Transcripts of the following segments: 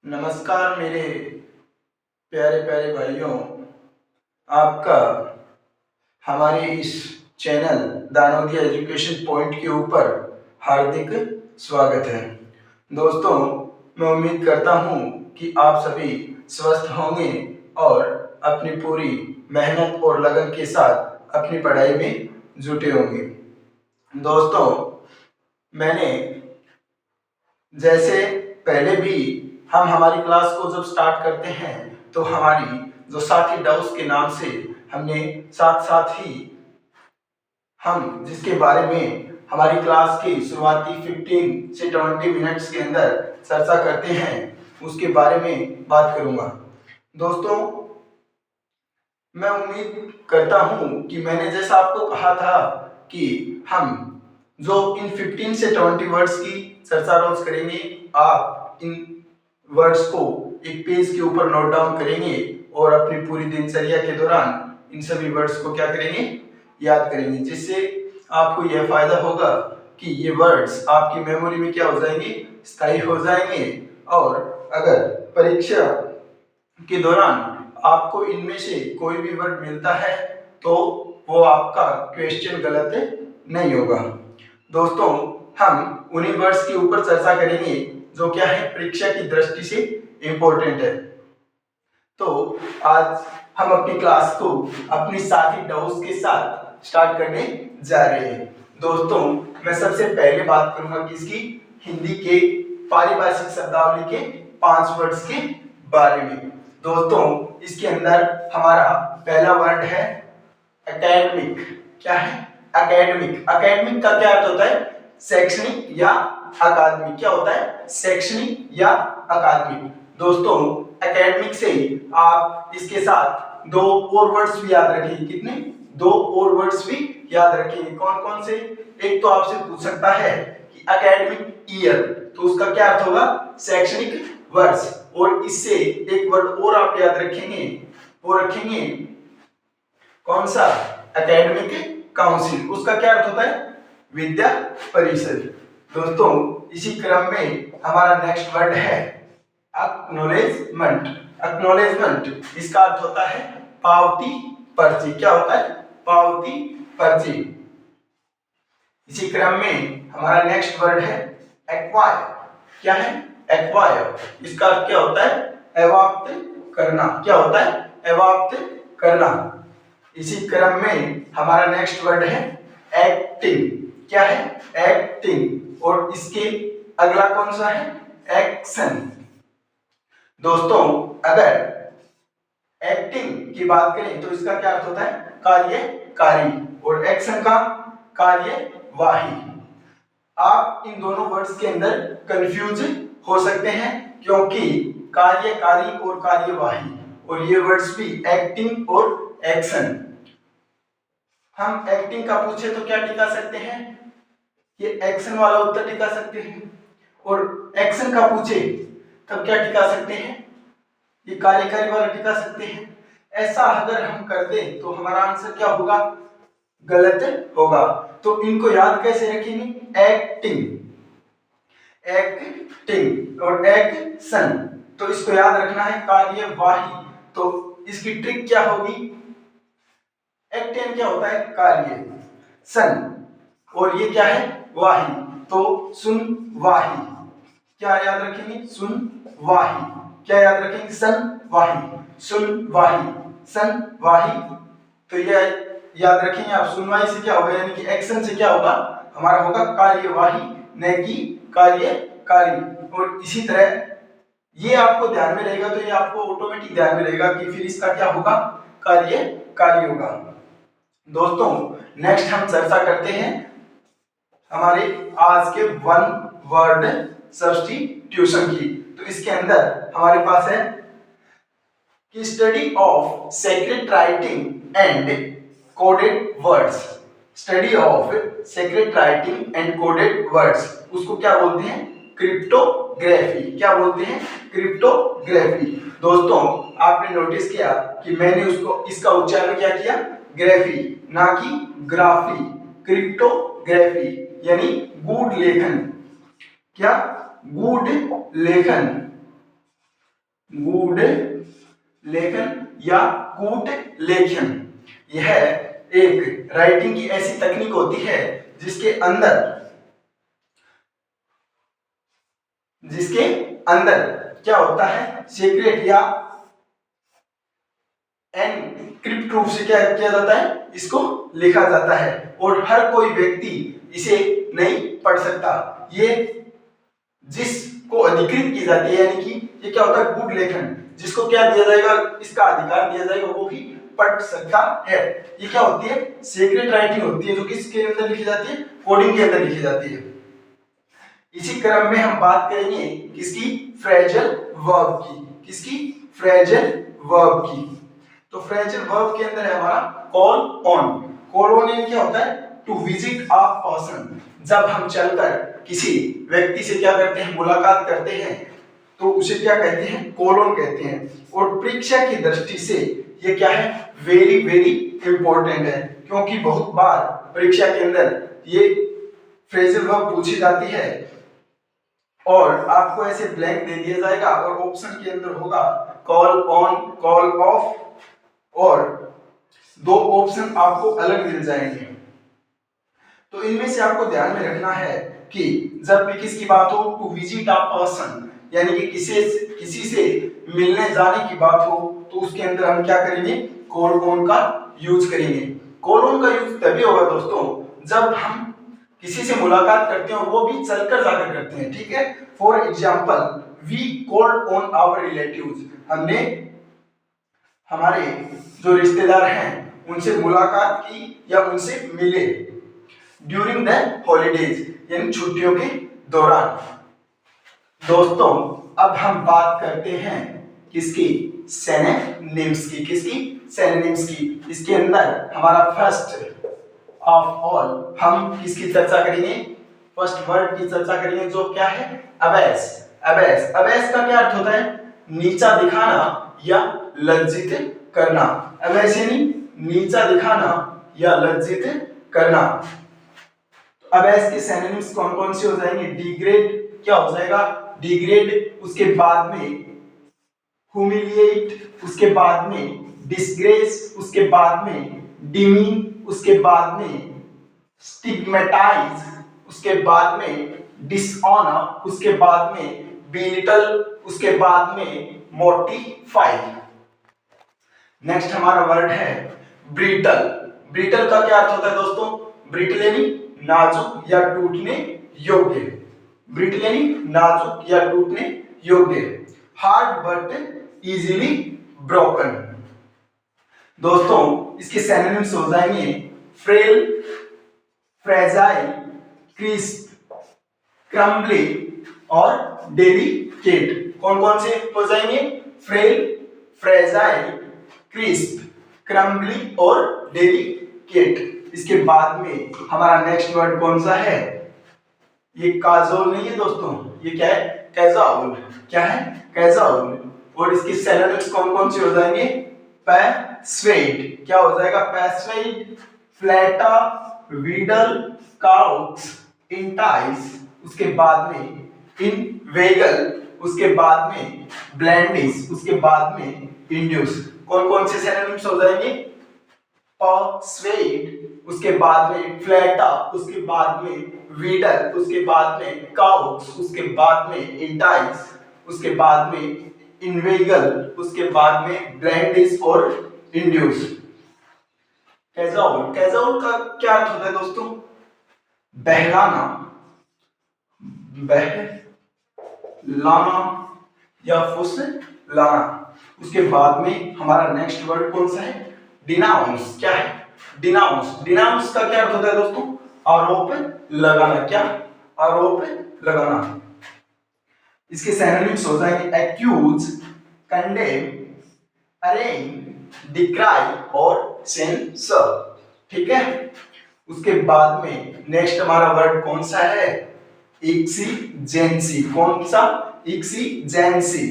नमस्कार मेरे प्यारे प्यारे भाइयों, आपका हमारे इस चैनल दानोदिया एजुकेशन पॉइंट के ऊपर हार्दिक स्वागत है। दोस्तों, मैं उम्मीद करता हूँ कि आप सभी स्वस्थ होंगे और अपनी पूरी मेहनत और लगन के साथ अपनी पढ़ाई में जुटे होंगे। दोस्तों, मैंने जैसे पहले भी हम हमारी क्लास को जब स्टार्ट करते हैं तो हमारी जो साथी डाउस के नाम से हमने साथ साथ ही हम जिसके बारे में हमारी क्लास की शुरुआती 15 से 20 मिनट्स के अंदर चर्चा करते हैं उसके बारे में बात करूंगा। दोस्तों, मैं उम्मीद करता हूं कि मैंने जैसा आपको कहा था कि हम जो इन 15 से 20 वर्ड्स की चर्चा रोज करेंगे, आप इन वर्ड्स को एक पेज के ऊपर नोट डाउन करेंगे और अपनी पूरी दिनचर्या के दौरान इन सभी वर्ड्स को क्या करेंगे, याद करेंगे, जिससे आपको यह फायदा होगा कि ये वर्ड्स आपकी मेमोरी में क्या हो जाएंगे, स्थायी हो जाएंगे। और अगर परीक्षा के दौरान आपको इनमें से कोई भी वर्ड मिलता है तो वो आपका क्वेश्चन गलत नहीं होगा। दोस्तों, हम उन्हीं वर्ड्स के ऊपर चर्चा करेंगे जो क्या है, परीक्षा की दृष्टि से इंपॉर्टेंट है। तो आज हम अपनी क्लास को अपनी साथी डाउस के साथ स्टार्ट करने जा रहे हैं। दोस्तों, मैं सबसे पहले बात करूंगा किसकी, हिंदी के पारिभाषिक शब्दावली के 5 वर्ड्स के बारे में। दोस्तों, इसके अंदर हमारा पहला वर्ड है एकेडमिक। क्या है? एकेडमिक। एकेडमिक का क्या अर्थ होता है? शैक्षणिक या अकादमिक। क्या होता है? शैक्षणिक या अकादमिक। दोस्तों, एकेडमिक से आप इसके साथ 2 और वर्ड्स भी याद रखेंगे। कितने? 2 और वर्ड्स भी याद रखेंगे। कौन कौन से? एक तो आपसे पूछ सकता है कि एकेडमिक ईयर, तो उसका क्या अर्थ होगा? शैक्षणिक वर्ष। और इससे एक वर्ड और आप याद रखेंगे, वो रखेंगे कौन सा? Academic council. उसका क्या अर्थ होता है? विद्या परिषद। दोस्तों, इसी क्रम में हमारा नेक्स्ट वर्ड है एक्नॉलेजमेंट। एक्नॉलेजमेंट इसका अर्थ होता है पावती पर्ची। क्या होता है? पावती पर्ची। इसी क्रम में हमारा नेक्स्ट वर्ड है एक्वायर। क्या है? एक्वायर। इसका अर्थ क्या होता है? अवाप्त करना। क्या होता है? अवाप्त करना। इसी क्रम में हमारा नेक्स्ट वर्ड है एक्टिंग। क्या है? एक्टिंग। और इसके अगला कौन सा है? एक्शन। दोस्तों, अगर एक्टिंग की बात करें तो इसका क्या अर्थ होता है? कार्यकारी। और एक्शन का कार्यवाही। आप इन दोनों वर्ड्स के अंदर कंफ्यूज हो सकते हैं क्योंकि कार्यकारी और कार्यवाही, और ये वर्ड्स भी एक्टिंग और एक्शन। हम एक्टिंग का पूछे तो क्या टिका सकते हैं? ये एक्शन वाला उत्तर टिका सकते हैं। और एक्शन का पूछे तब क्या टिका सकते हैं? ये कार्यकारी वाला टिका सकते हैं। ऐसा अगर हम कर दें तो हमारा आंसर क्या होगा? गलत होगा। तो इनको याद कैसे रखेंगे? एक्टिंग, एक्टिंग और एक्शन। तो इसको याद रखना है कार्यवाही। तो इसकी ट्रिक क्या होगी? एक्टिंग क्या होता है? कार्य। सन, और ये क्या है? वाही। तो सुनवाही। क्या याद रखेंगे? सुनवाही। क्या याद रखेंगे? सन वाही, सुनवाही, सन वाही। तो ये याद रखेंगे आप। सुनवाही से क्या होगा, यानी कि एक्शन से क्या होगा? हमारा होगा कार्यवाही, न कि कार्यकारी। और इसी तरह ये आपको ध्यान में रहेगा तो ये आपको ऑटोमेटिक ध्यान में रहेगा कि फिर इसका क्या होगा? कार्यकारी होगा। दोस्तों, नेक्स्ट हम चर्चा करते हैं हमारे आज के 1 वर्ड सब्स्टिट्यूशन की। तो इसके अंदर हमारे पास है कि study of secret writing and coded words. Study of secret writing and coded words, उसको क्या बोलते हैं? क्रिप्टोग्राफी। क्या बोलते हैं? क्रिप्टोग्राफी। दोस्तों, आपने नोटिस किया कि मैंने इसका उच्चारण क्या किया? ग्राफी, ना कि ग्राफी। क्रिप्टोग्राफी यानी गूढ़ लेखन। क्या? गूढ़ लेखन। गुड लेखन या कूट लेखन। यह एक राइटिंग की ऐसी तकनीक होती है जिसके अंदर क्या होता है, सीक्रेट या एनक्रिप्ट रूप से क्या किया जाता है, इसको लिखा जाता है और हर कोई व्यक्ति इसे नहीं पढ़ सकता। ये जिसको अधिकृत की जाती है, यानी कि ये क्या होता है, गुड लेखन, जिसको क्या दिया जाएगा, इसका अधिकार दिया जाएगा, वो भी पढ़ सकता है। ये क्या होती है, सीक्रेट राइटिंग होती है, जो किसके अंदर लिखी जाती है, कोडिंग के अंदर लिखी जाती है। इसी क्रम में हम बात करेंगे किसकी, फ्रेजल वर्ब की। किसकी, फ्रेजल वर्ब की। तो फ्रेजल वर्ब के अंदर है हमारा कॉल ऑन। कॉल ऑन यानी क्या होता है, टू विजिट अ पर्सन। जब हम चलकर किसी व्यक्ति से क्या करते हैं, मुलाकात करते हैं, तो उसे क्या कहते हैं, कॉल ऑन कहते हैं। और परीक्षा की दृष्टि से ये क्या है, वेरी वेरी इंपॉर्टेंट है, क्योंकि बहुत बार परीक्षा के अंदर ये फ्रेजल वर्ब पूछी जाती है और आपको ऐसे ब्लैंक दे दिया जाएगा और ऑप्शन के अंदर होगा कॉल ऑन, कॉल ऑफ, और दो ऑप्शन आपको अलग मिल जाएंगे। तो इनमें से आपको ध्यान में रखना है कि जब भी किसकी बात हो, टू विजिट अ पर्सन, यानी कि किसी से मिलने जाने की बात हो, तो उसके अंदर हम क्या करेंगे, कॉल ऑन का यूज करेंगे। कॉल ऑन का यूज तभी होगा दोस्तों जब हम किसी से मुलाकात करते हैं और वो भी चलकर जाकर करते हैं, ठीक है। For example, we called on our relatives, हमने हमारे जो रिश्तेदार हैं उनसे मुलाकात की या उनसे मिले। ड्यूरिंग द हॉलीडेज, यानी छुट्टियों के दौरान। दोस्तों अब हम बात करते हैं किसकी, सिनोनिम्स की। किसकी, सिनोनिम्स की। इसके अंदर हमारा फर्स्ट ऑफ ऑल हम किसकी चर्चा करेंगे, फर्स्ट वर्ड की चर्चा करेंगे, जो क्या है, अबेस। अबेस, अबेस का क्या अर्थ होता है, नीचा दिखाना या लज्जित करना। अबेस यानी नीचा दिखाना या लज्जित करना। तो अबेस के सिनोनिम्स कौन कौन से हो जाएंगे, डिग्रेड क्या हो जाएगा, डिग्रेड, उसके बाद में ह्यूमिलिएट, उसके बाद में डिसग्रेस, उसके बाद में डिमीन, उसके बाद में स्टिग्मेटाइज, उसके बाद में डिसऑनर, उसके बाद में बेलिटल, उसके बाद में मोटिफाई। नेक्स्ट हमारा वर्ड है ब्रिटल। ब्रिटल का क्या अर्थ होता है दोस्तों, ब्रिटल यानी नाजुक या टूटने योग्य। ब्रिटल यानी नाजुक या टूटने योग्य। Hard but easily broken. दोस्तों इसके सिनोनिम्स हो जाएंगे फ्रेल, फ्रेजाइल, क्रिस्प, क्रम्बली और डेलिकेट। कौन कौन से हो जाएंगे, फ्रेल, फ्रेजाइल, क्रिस्प, क्रम्बली और डेलिकेट। इसके बाद में हमारा नेक्स्ट वर्ड कौन सा है, ये काजोल नहीं है दोस्तों, ये क्या है, कैजाउल। क्या है, कैजाउल। और इसके सिनोनिम्स कौन कौन से हो जाएंगे, पैस्वेड, क्या हो जाएगा, पैस्वेड, फ्लैटा, वीडल, काउक्स, इंटाइस, उसके बाद में इनवेगल, उसके बाद में ब्लेंडिस, उसके बाद में इंड्यूस। कौन कौन से सिनोनिम्स हो जाएंगे, पर्सवेड, उसके बाद में फ्लैटा, उसके बाद में वीडल, उसके बाद में काउक्स, उसके बाद में इंटाइस, उसके बाद में इनवेगल, उसके बाद में ब्लेंडिस और इंड्यूस। कैजाउल, कैजाउल का क्या अर्थ होता है दोस्तों, बहलाना, बहलाना या फुसलाना। उसके बाद में हमारा नेक्स्ट वर्ड कौन सा है, डिनाउंस। क्या है, डिनाउंस। डिनाउंस का क्या अर्थ होता है दोस्तों, आरोप लगाना। क्या, आरोप लगाना। इसके सिनोनिम्स हो जाएंगे एक्यूज, कंडेम, अरेंज, डिक्राई और सेंसर। ठीक है। उसके बाद में नेक्स्ट हमारा वर्ड कौन सा है, एक्सीजेंसी। कौन सा, एक्सीजेंसी।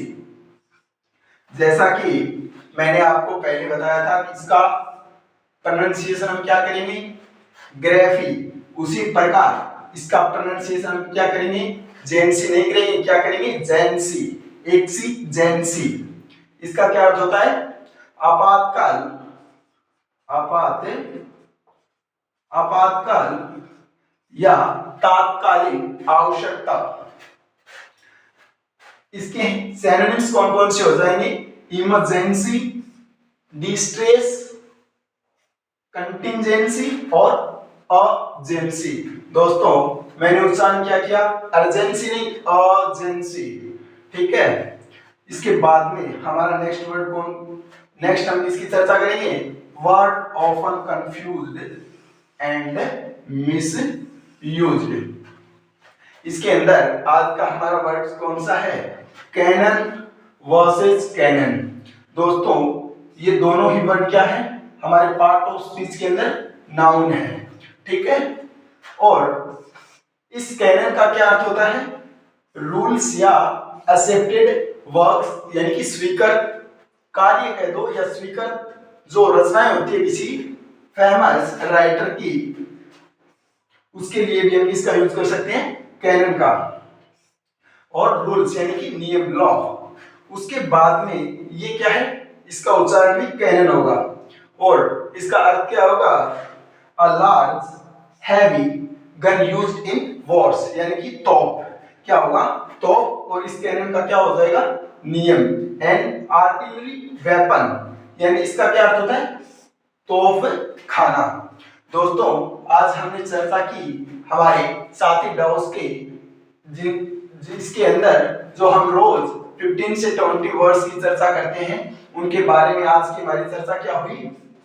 जैसा कि मैंने आपको पहले बताया था कि इसका प्रोनाउंसिएशन हम क्या करेंगे, ग्रेफी। उसी प्रकार इसका प्रोनाउंसिएशन हम क्या करेंगे, जेंसी नहीं करेंगे, क्या करेंगे, जेंसी, एक्सीजेंसी। इसका क्या अर्थ होता है? आपातकाल, आपातकाल या तात्कालिक आवश्यकता। इसके सिनोनिम्स कौन कौन से हो जाएंगे? इमरजेंसी, डिस्ट्रेस, कंटिंजेंसी और अर्जेंसी। दोस्तों मैंने उच्चारण क्या किया? अर्जेंसी नहीं, अर्जेंसी। ठीक है। इसके बाद में हमारा नेक्स्ट वर्ड कौन? नेक्स्ट हम इसकी चर्चा करेंगे, word often confused and misused. इसके अंदर आज का हमारा वर्ड कौन सा है? Canon versus cannon. दोस्तों ये दोनों ही वर्ड क्या है? हमारे पार्ट ऑफ स्पीच के अंदर नाउन है। ठीक है। और इस कैनन का क्या अर्थ होता है? रूल्स या एक्सेप्टेड वर्क्स, यानी कि स्वीकृत कार्य कह दो या स्वीकृत जो रचनाएं होती है किसी फेमस राइटर की, उसके लिए भी हम इसका यूज कर सकते हैं कैनन का। और रूल्स यानी कि नियम, लॉ। उसके बाद में ये क्या है? इसका उच्चारण भी कैनन होगा। और इसका अर्थ क्या होगा? A large heavy gun used in Wars, यानी कि तोप। क्या होगा? तोप। और इस कैनन का क्या हो जाएगा? नियम। एन आर्टिलरी वेपन, यानी इसका क्या अर्थ होता है? तोप खाना। दोस्तों आज हमने चर्चा की हमारे साथी डाउस के, जिसके अंदर जो हम रोज 15 से 20 वर्ड्स की चर्चा करते हैं, उनके बारे में आज की हमारी चर्चा क्या हुई?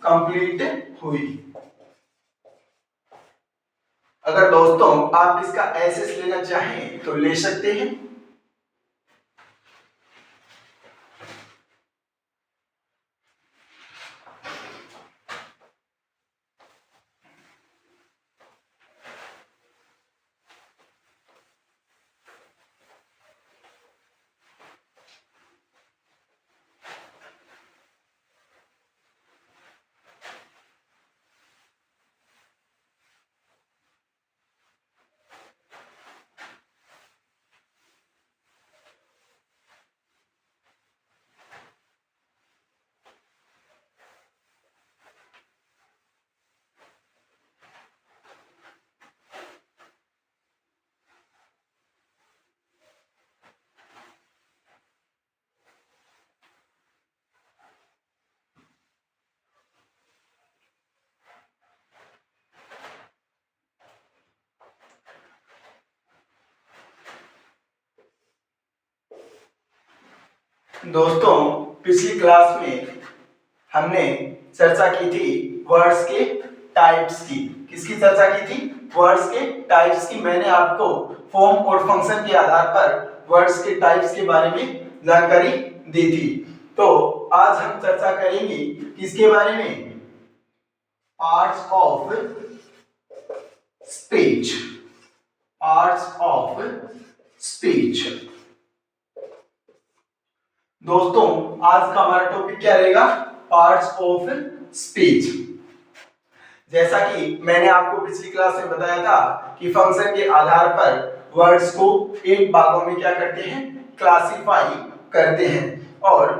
कंप्लीट हुई। अगर दोस्तों आप इसका एसेस लेना चाहें तो ले सकते हैं। दोस्तों पिछली क्लास में हमने चर्चा की थी वर्ड्स के टाइप्स की। किसकी चर्चा की थी? वर्ड्स के टाइप्स की। मैंने आपको फॉर्म और फंक्शन के आधार पर वर्ड्स के टाइप्स के बारे में जानकारी दी थी। तो आज हम चर्चा करेंगे किसके बारे में? Parts of speech, parts of speech. दोस्तों आज का हमारा टॉपिक क्या रहेगा? Parts of speech. जैसा कि मैंने आपको पिछली क्लास में बताया था कि फंक्शन के आधार पर वर्ड्स को 8 भागों में क्या करते हैं? क्लासिफाई करते हैं। और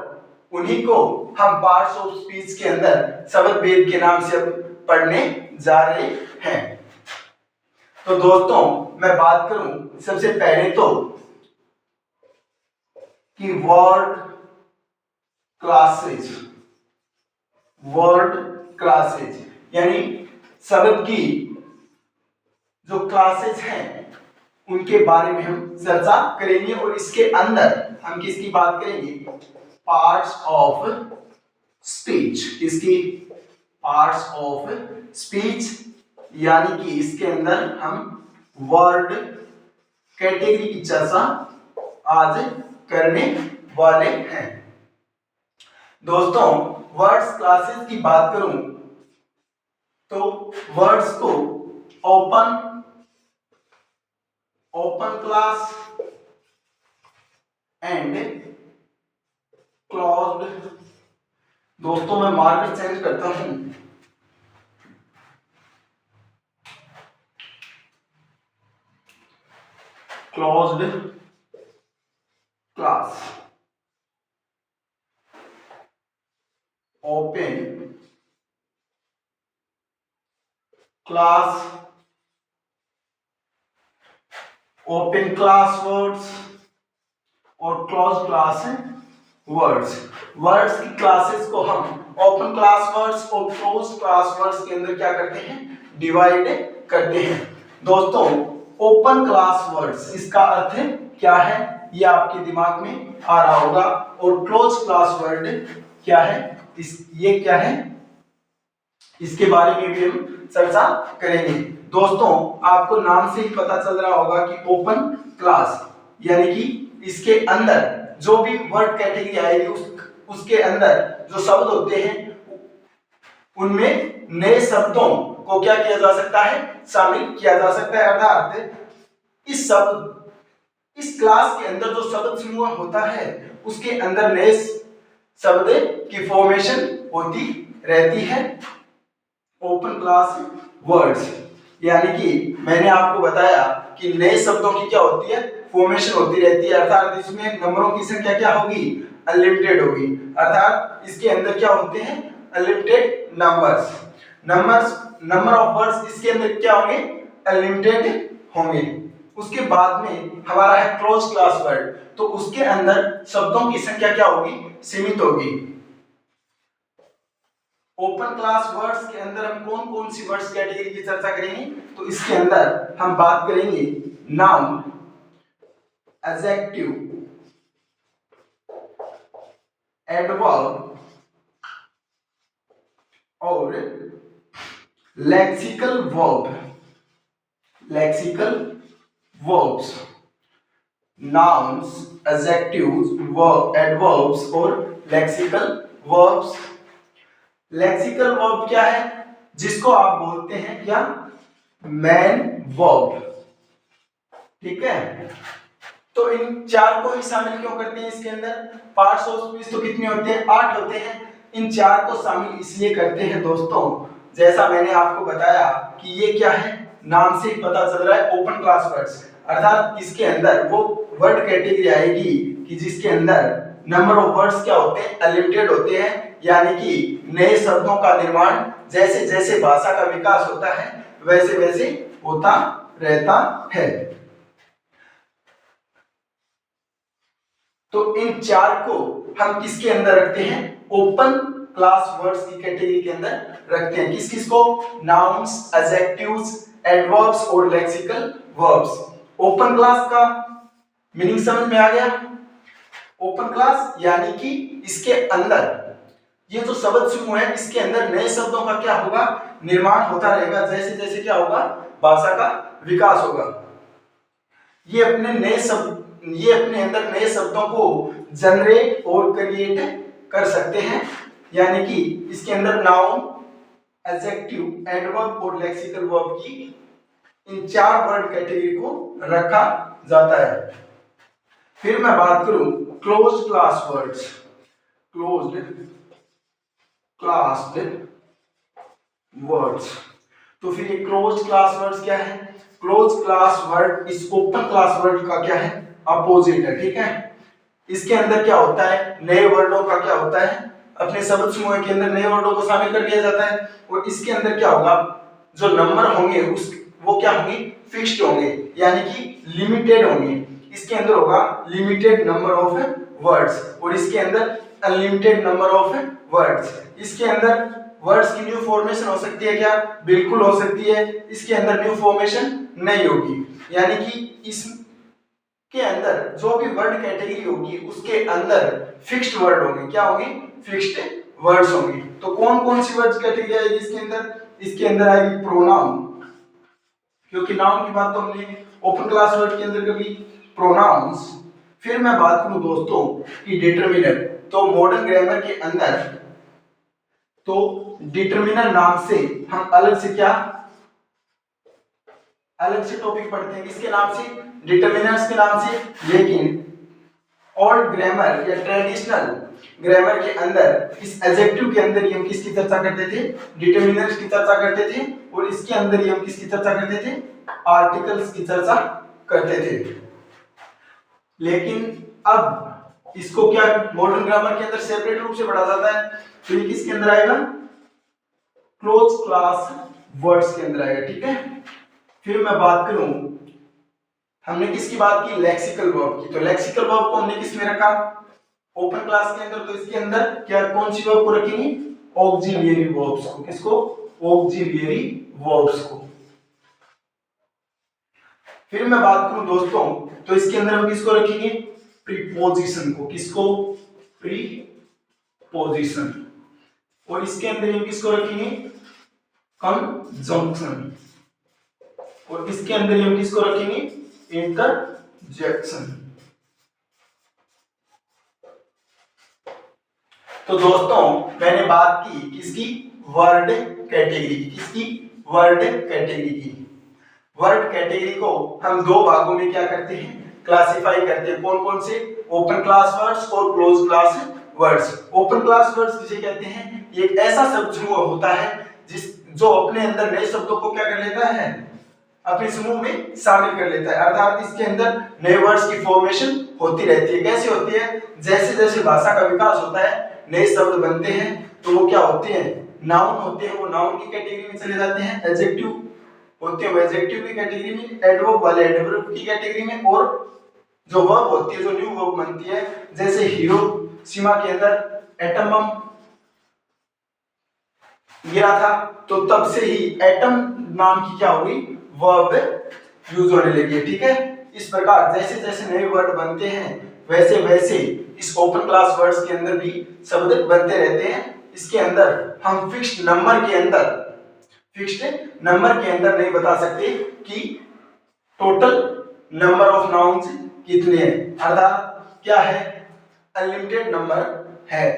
उन्हीं को हम पार्ट्स ऑफ स्पीच के अंदर शब्द भेद के नाम से पढ़ने जा रहे हैं। तो दोस्तों मैं बात करूं सबसे पहले तो कि वर्ड क्लासेज, वर्ड क्लासेज यानी शब्द की जो क्लासेज हैं उनके बारे में हम चर्चा करेंगे। और इसके अंदर हम किसकी बात करेंगे? Parts of speech. किसकी? पार्ट्स ऑफ स्पीच, यानी कि इसके अंदर हम वर्ड कैटेगरी की चर्चा आज करने वाले हैं। दोस्तों वर्ड्स क्लासेस की बात करूं तो वर्ड्स को ओपन क्लास एंड क्लोज्ड। दोस्तों मैं मार्कर चेंज करता हूं। Closed class. Class, open class words और क्लोज क्लास वर्ड्स। वर्ड्स की क्लासेस को हम ओपन क्लास वर्ड्स और क्लोज क्लास वर्ड्स के अंदर क्या करते हैं, डिवाइड करते हैं। दोस्तों ओपन क्लास वर्ड्स इसका अर्थ क्या है ये आपके दिमाग में आ रहा होगा, और क्लोज क्लास वर्ड क्या है, ये क्या है, इसके बारे में भी हम चर्चा करेंगे। दोस्तों आपको नाम से ही पता चल रहा होगा कि ओपन क्लास यानी कि इसके अंदर जो भी वर्ड कैटेगरी आएगी उसके अंदर जो शब्द होते हैं उनमें नए शब्दों को क्या किया जा सकता है, शामिल किया जा सकता है। अर्थात इस क्लास के अंदर जो शब्द समूह होता है उसके अंदर नए शब्द की फॉर्मेशन होती रहती है। ओपन क्लास वर्ड्स यानी कि मैंने आपको बताया कि नए शब्दों की क्या होती है, फॉर्मेशन होती रहती है। अर्थात इसमें नंबरों की संख्या क्या होगी, अनलिमिटेड होगी। अर्थात इसके अंदर क्या होते हैं, अनलिमिटेड नंबर ऑफ वर्ड्स इसके अंदर क्या होंगे, अनलिमिटेड होंगे। उसके बाद में हमारा है क्लोज क्लास वर्ड, तो उसके अंदर शब्दों की संख्या क्या होगी, सीमित होगी। ओपन क्लास वर्ड्स के अंदर हम कौन कौन सी वर्ड्स कैटेगरी की चर्चा करेंगे, तो इसके अंदर हम बात करेंगे नाउन, एडजेक्टिव, एडवर्ब और lexical verbs. Nouns, adjectives, adverbs और लेक्सिकल वर्ब्स। लेक्सिकल वर्ब क्या है, जिसको आप बोलते हैं क्या, मैन वर्ब, ठीक है। तो इन चार को ही शामिल क्यों करते हैं इसके अंदर, पार्ट्स ऑफ स्पीच तो कितने होते हैं, 8 होते हैं। इन चार को शामिल इसलिए करते हैं दोस्तों, जैसा मैंने आपको बताया कि ये क्या है, नाम से ही पता चल रहा है ओपन क्लास वर्ड्स। अर्थात इसके अंदर वो वर्ड कैटेगरी आएगी कि जिसके अंदर नंबर ऑफ वर्ड्स क्या होते हैं, अनलिमिटेड होते हैं। यानी कि नए शब्दों का निर्माण जैसे जैसे भाषा का विकास होता है वैसे वैसे होता रहता है। तो इन चार को हम किसके अंदर रखते हैं, ओपन क्लास वर्ड्स की कैटेगरी के अंदर रखते हैं। किस किस को, नाउन्स, एडजेक्टिव्स, एडवर्ब्स और लेक्सिकल वर्ब्स। ओपन क्लास का मीनिंग समझ में आ गया। ओपन क्लास यानी कि इसके अंदर ये जो शब्द समूह है इसके अंदर नए शब्दों का क्या होगा, निर्माण होता रहेगा, जैसे जैसे क्या होगा, भाषा का विकास होगा। ये अपने अंदर नए शब्दों को जनरेट और क्रिएट कर सकते हैं। यानी कि इसके अंदर नाउन, एडजेक्टिव, एडवर्ब और लेक्सिकल वर्ब की इन चार वर्ड कैटेगरी को रखा जाता है। फिर मैं बात करूं close class words, closed class words. तो फिर ये क्लोज क्लास वर्ड्स क्या है, क्लोज क्लास वर्ड इस ओपन क्लास वर्ड का क्या है, अपोजिट है, ठीक है। इसके अंदर क्या होता है, नए वर्डों का क्या होता है, अपने शब्द समूह के अंदर नए वर्डों को शामिल कर लिया जाता है। और इसके अंदर क्या होगा, जो नंबर होंगे वो क्या होंगे, फिक्स्ड होंगे, यानी कि लिमिटेड होंगे। इसके अंदर होगा लिमिटेड नंबर ऑफ वर्ड्स और इसके अंदर अनलिमिटेड नंबर ऑफ वर्ड्स। इसके अंदर वर्ड्स की न्यू फॉर्मेशन हो सकती है क्या, बिल्कुल हो सकती है। इसके अंदर न्यू फॉर्मेशन नहीं होगी, यानी कि इसके अंदर जो भी वर्ड कैटेगरी होगी उसके अंदर फिक्स्ड वर्ड होंगे, क्या होंगे, फिक्स्ड वर्ड्स होंगे। तो कौन कौन सी वर्ड्स कैटेगरी आएगी इसके अंदर, इसके अंदर आएगी प्रोनाउन, क्योंकि नाउन की बात तो हमने ओपन क्लास वर्ड के अंदर कर ली, प्रोनाउंस। फिर मैं बात करूं दोस्तों कि डिटरमिनर, तो मॉडर्न ग्रामर के अंदर तो डिटरमिनर नाम से हम अलग से टॉपिक पढ़ते हैं, किसके नाम से, डिटरमिनर्स के नाम से। लेकिन ओल्ड ग्रामर या ट्रेडिशनल ग्रामर के अंदर इस एडजेक्टिव के अंदर ही हम किसकी चर्चा करते थे, डिटरमिनर्स की चर्चा करते थे। और इसके अंदर ही हम किसकी चर्चा करते थे, आर्टिकल्स की चर्चा करते थे। लेकिन अब इसको क्या मॉडर्न ग्रामर के अंदर सेपरेट रूप से पढ़ा जाता है। तो ये किसके अंदर आएगा, क्लोज क्लास वर्ड्स के अंदर आएगा, ठीक है। फिर मैं बात करूं, हमने किसकी बात की, लेक्सिकल वर्ब की। तो लेक्सिकल वर्ब को हमने किस में रखा, ओपन क्लास के अंदर। तो इसके अंदर क्या कौन सी वर्ब को रखेंगे, ऑक्सिलियरी वर्ब्स को। किसको, ऑक्सिलियरी वर्ब्स को। फिर मैं बात करूं दोस्तों, तो इसके अंदर हम किसको रखेंगे, प्रीपोजिशन को। किसको, प्रीपोजिशन। और इसके अंदर हम किसको रखेंगे, कंजंक्शन। और इसके अंदर हम किसको रखेंगे, इंटरजेक्शन। तो दोस्तों मैंने बात की किसकी, वर्ड कैटेगरी की। किसकी, वर्ड कैटेगरी की। वर्ड कैटेगरी को हम दो भागों में क्या करते हैं, क्लासिफाई करते हैं। कौन कौन से, ओपन क्लास वर्ड्स और close class words. Open class words किसे कहते हैं, ये एक ऐसा शब्द समूह होता है जो अपने अंदर नए शब्दों को क्या कर लेता है, अपने समूह में शामिल कर लेता है। अर्थात इसके अंदर नए वर्ड्स की फॉर्मेशन होती रहती है। कैसे होती है, जैसे जैसे भाषा का विकास होता है, नए शब्द बनते हैं, तो वो क्या होते हैं, नाउन होते हैं, वो नाउन की कैटेगरी में चले जाते हैं। एडजेक्टिव होते हैं वो एडजेक्टिव की कैटेगरी में, एडवर्ब वाले एडवर्ब की कैटेगरी में। और जो वर्ब होती है, जो न्यू वर्ब बनती है, जैसे हीरो सीमा के अंदर एटम बम गिरा था, तो तब से ही एटम नाम की क्या हुई, वर्ब यूज होने लगी है, ठीक है। इस प्रकार जैसे जैसे नए वर्ड बनते हैं, वैसे वैसे इस ओपन क्लास वर्ड्स के अंदर भी शब्द बनते रहते हैं। इसके अंदर हम फिक्स्ड नंबर के अंदर नहीं बता सकते कि टोटल नंबर ऑफ नाउन्स कितने हैं। अर्थात क्या है, अनलिमिटेड नंबर है,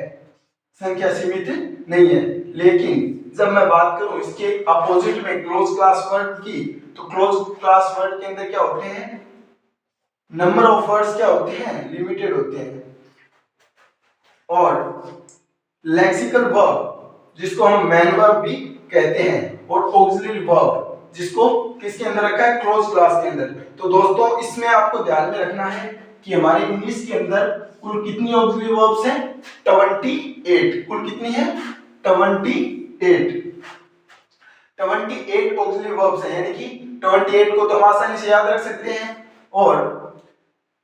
संख्या सीमित नहीं है। लेकिन जब मैं बात करूं इसके अपोजिट में क्लोज क्लास वर्ड की, तो क्लोज क्लास वर्ड के अंदर क्या होते हैं, नंबर ऑफ वर्ड्स क्या होते हैं, लिमिटेड होते हैं। और लेक्सिकल वर्ब जिसको हम मैन वर्ब भी कहते हैं, और ऑक्सिलरी वर्ब जिसको किसके अंदर रखा है, क्लोज क्लास के अंदर। तो दोस्तों इसमें आपको ध्यान में रखना है कि हमारे इंग्लिश के अंदर कुल कितनी ऑक्सिलरी वर्ब्स हैं, 28। कुल कितनी है, 28 ऑक्सिलरी वर्ब्स हैं। यानी कि 28 को तो हम आसानी से याद रख सकते हैं और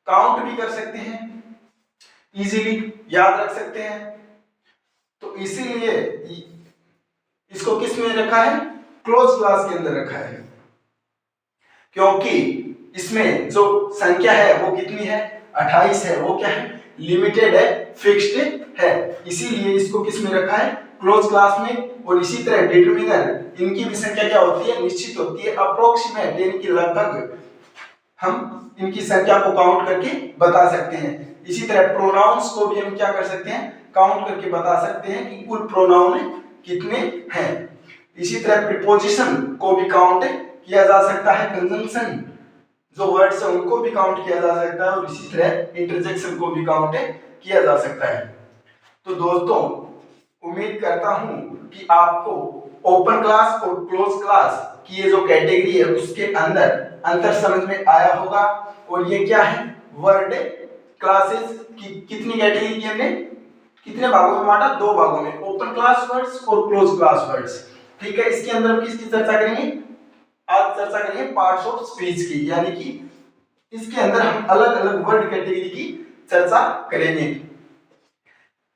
काउंट भी कर सकते हैं, इजीली याद रख सकते हैं। तो इसीलिए इसको किस में रखा है, क्लोज क्लास के अंदर रखा है, क्योंकि इसमें जो संख्या है वो कितनी है, 28 है। वो क्या है, लिमिटेड है, फिक्स्ड है। इसीलिए इसको किस में रखा है, क्लोज क्लास में। और इसी तरह डिटरमिनर, इनकी भी संख्या क्या होती है, निश्चित होती है, अप्रोक्सीमेट, यानी कि लगभग हम इनकी संख्या को काउंट करके बता सकते हैं। इसी तरह प्रोनाउंस को भी हम क्या कर सकते हैं, काउंट करके बता सकते हैं कि कुल प्रोनाउन कितने हैं। इसी तरह प्रीपोजिशन को भी काउंट किया जा सकता है, कंजंक्शन जो वर्ड्स है उनको भी काउंट किया जा सकता है, और इसी तरह इंटरजेक्शन को भी काउंट किया जा सकता है। तो दोस्तों उम्मीद करता हूं कि आपको ओपन क्लास और क्लोज क्लास की ये जो कैटेगरी है उसके अंदर अंतर समझ में आया होगा। और ये क्या है, वर्ड क्लासेस की कितनी कैटेगरी की हमने कितने भागों में बांटा, दो भागों में, ओपन क्लास वर्ड्स और क्लोज क्लास वर्ड्स, ठीक है। इसके अंदर हम किसकी चर्चा करेंगे, आज चर्चा करेंगे पार्ट्स ऑफ स्पीच की, यानी कि इसके अंदर हम अलग अलग वर्ड कैटेगरी की चर्चा करेंगे।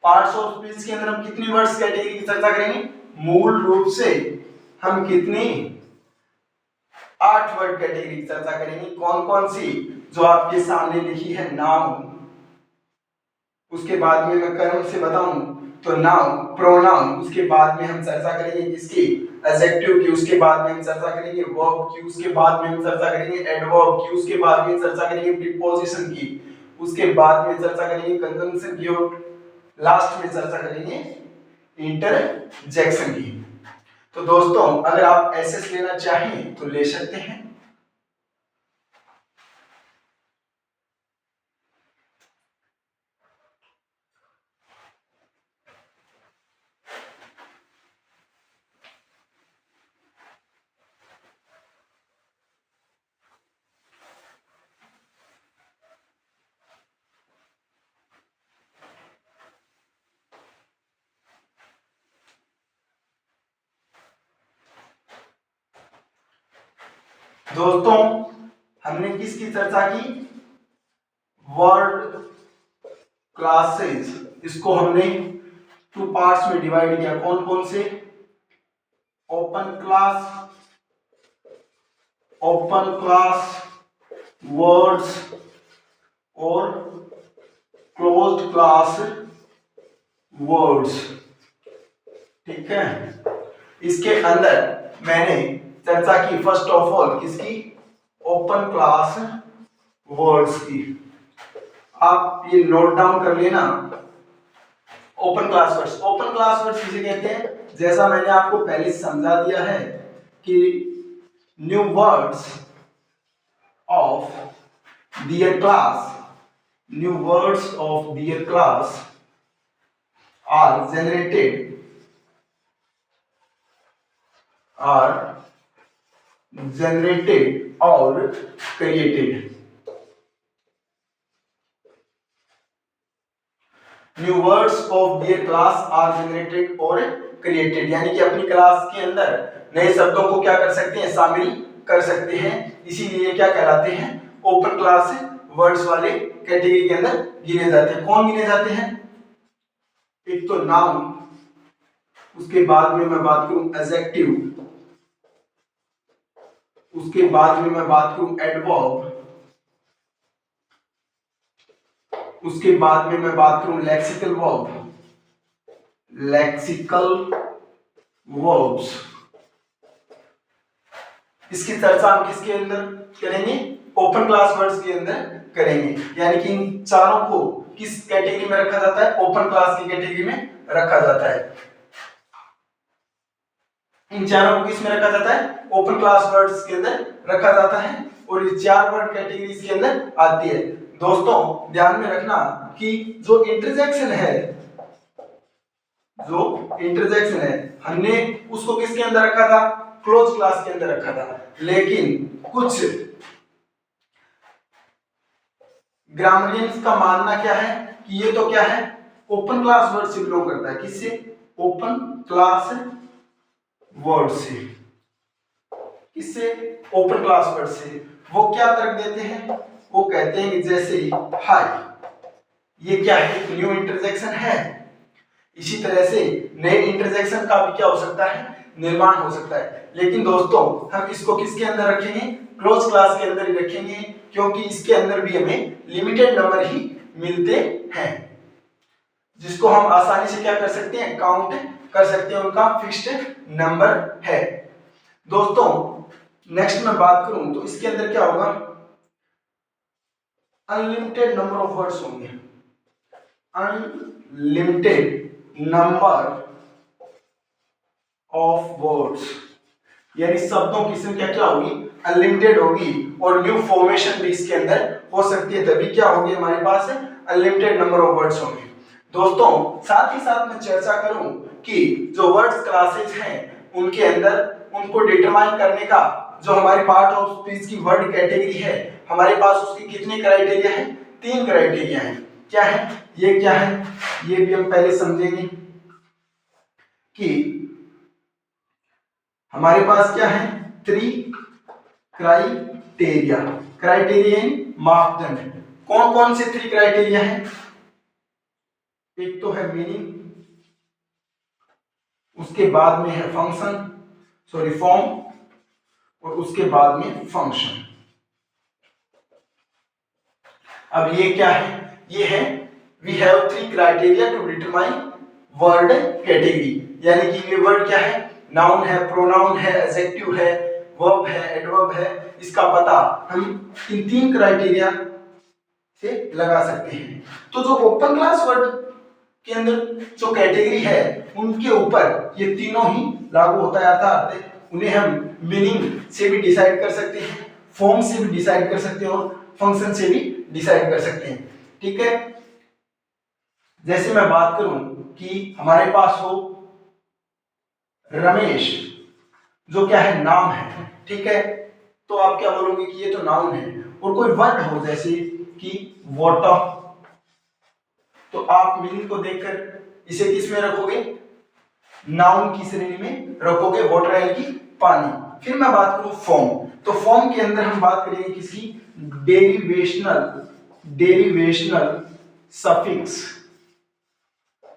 पार्ट्स ऑफ स्पीच के अंदर हम कितनी वर्ड्स कैटेगरी की चर्चा करेंगे, मूल रूप से हम कितनी 8 वर्ड कैटेगरी की चर्चा करेंगे। कौन कौन सी, जो आपके सामने लिखी है, नाउन, उसके बाद में मैं कर्म से बताऊं तो नाउन, प्रोनाउन, उसके बाद में हम चर्चा करेंगे किसकी, एडजेक्टिव की, उसके बाद में हम चर्चा करेंगे वर्ब की, उसके बाद में हम चर्चा करेंगे एडवर्ब की, उसके बाद में चर्चा करेंगे प्रीपोजिशन की, उसके बाद में चर्चा करेंगे कंजंक्शन की, और लास्ट में चर्चा करेंगे इंटरजेक्शन की। तो दोस्तों अगर आप एसएस लेना चाहें तो ले सकते हैं। दोस्तों हमने किसकी चर्चा की? Word classes. इसको हमने 2 पार्ट्स में डिवाइड किया। कौन कौन से? ओपन क्लास वर्ड्स और क्लोज्ड क्लास वर्ड्स। ठीक है, इसके अंदर मैंने चर्चा की फर्स्ट ऑफ ऑल किसकी? ओपन क्लास वर्ड्स की। आप ये नोट डाउन कर लेना। ओपन क्लास वर्ड्स किसे कहते हैं? जैसा मैंने आपको पहले समझा दिया है कि new words of their class are generated और created। New words of their class are generated और क्रिएटेड, यानी कि अपनी क्लास के अंदर नए शब्दों को क्या कर सकते हैं? शामिल कर सकते हैं। इसीलिए क्या कहलाते हैं? ओपन क्लास वर्ड्स वाले कैटेगरी के अंदर गिने जाते हैं। कौन गिने जाते हैं? एक तो नाउन, उसके बाद में मैं बात करूं एडजेक्टिव, उसके बाद में मैं बात करूं एडवर्ब, उसके बाद में मैं बात करूं लेक्सिकल वर्ब्स। इसकी चर्चा हम किसके अंदर करेंगे? ओपन क्लास वर्ड्स के अंदर करेंगे। यानी कि इन चारों को किस कैटेगरी में रखा जाता है? ओपन क्लास की कैटेगरी में रखा जाता है। इन चारों को किस में रखा जाता है? ओपन क्लास वर्ड्स के अंदर रखा जाता है और ये 4 वर्ड कैटेगरी इसके अंदर आती है। दोस्तों ध्यान में रखना कि जो इंटरजेक्शन है हमने उसको किसके अंदर रखा था? क्लोज क्लास के अंदर रखा था। लेकिन कुछ ग्रामरियंस का मानना क्या है कि ये तो क्या है? ओपन क्लास वर्ड से बिलोंग करता है। किससे? ओपन क्लास वर्ड से। किससे? ओपन क्लास वर्ड से। वो क्या तर्क देते हैं? वो कहते हैं कि जैसे हाय, ये क्या है? एक न्यू इंटरजेक्शन है। इसी तरह से नए इंटरजेक्शन का भी क्या हो सकता है? निर्माण हो सकता है। लेकिन दोस्तों हम इसको किसके अंदर रखेंगे? क्लोज क्लास के अंदर ही रखेंगे, क्योंकि इसके अंदर भी हमें लिमिटेड नंबर ही मिलते हैं, जिसको हम आसानी से क्या कर सकते हैं? काउंट कर सकते हैं। उनका फिक्स्ड नंबर है। दोस्तों नेक्स्ट मैं बात करूं तो इसके अंदर क्या होगा? अनलिमिटेड नंबर ऑफ वर्ड्स होंगे। अनलिमिटेड नंबर ऑफ वर्ड्स, यानी शब्दों की संख्या क्या होगी? अनलिमिटेड होगी और न्यू फॉर्मेशन भी इसके अंदर हो सकती है। तभी क्या होगी? हमारे पास अनलिमिटेड नंबर ऑफ वर्ड्स होंगे। दोस्तों साथ ही साथ मैं चर्चा करूं कि जो वर्ड्स क्लासेज हैं उनके अंदर उनको डिटरमाइन करने का जो हमारी पार्ट ऑफ स्पीच की वर्ड कैटेगरी है, हमारे पास उसकी कितने क्राइटेरिया है? 3 क्राइटेरिया है। क्या है ये? क्या है ये भी हम पहले समझेंगे कि हमारे पास क्या है? 3 क्राइटेरिया। क्राइटेरिया मापदंड। कौन कौन से 3 क्राइटेरिया है? एक तो है मीनिंग, उसके बाद में है फॉर्म और उसके बाद में फंक्शन। अब ये क्या है? ये है we have 3 criteria to determine word category. यानी कि ये वर्ड क्या है? नाउन है, प्रोनाउन है, एडजेक्टिव है, वर्ब है, एडवर्ब है। इसका पता हम इन 3 क्राइटेरिया से लगा सकते हैं। तो जो ओपन क्लास वर्ड के अंदर जो कैटेगरी है उनके ऊपर ये तीनों ही लागू होता है। अर्थात उन्हें हम मीनिंग से भी डिसाइड कर सकते हैं, फॉर्म से भी डिसाइड कर सकते हैं और फंक्शन से भी डिसाइड कर सकते हैं। ठीक है, जैसे मैं बात करूं कि हमारे पास हो रमेश, जो क्या है? नाम है। ठीक है, तो आप क्या बोलोगे कि ये तो नाउन है। और कोई वर्ड हो जैसे कि वाटर, तो आप मीनिंग को देखकर इसे किस में रखोगे? नाउन की श्रेणी में रखोगे। वाटर यानी कि पानी। फिर मैं बात करूं फॉर्म, तो फॉर्म के अंदर हम बात करेंगे किसकी, डेरिवेशनल सफिक्स।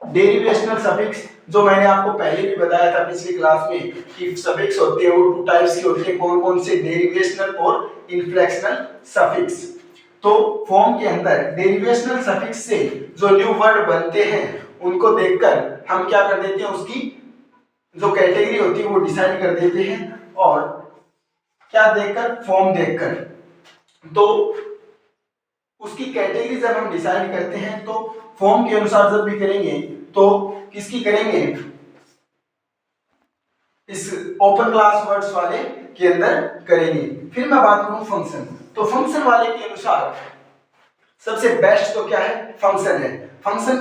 डेरिवेशनल सफिक्स जो मैंने आपको पहले भी बताया था पिछली क्लास में कि सफिक्स होते हैं वो 2 टाइप्स के होते हैं, कौन कौन से, डेरिवेशनल और इन्फ्लेक्शनल सफिक्स। तो फॉर्म के अंदर डेरिवेशनल सफिक्स से जो न्यू वर्ड बनते हैं उनको देखकर हम क्या कर देते हैं, उसकी जो कैटेगरी होती है वो डिसाइड कर देते हैं। और क्या देखकर, फॉर्म देखकर। तो उसकी कैटेगरी जब हम डिसाइड करते हैं तो फॉर्म के अनुसार जब भी करेंगे तो किसकी करेंगे, इस ओपन क्लास वर्ड्स वाले के अंदर करेंगे। फिर मैं बात करूं फंक्शन, तो फंक्शन वाले के अनुसार सबसे बेस्ट तो क्या है, फंक्शन है। फंक्शन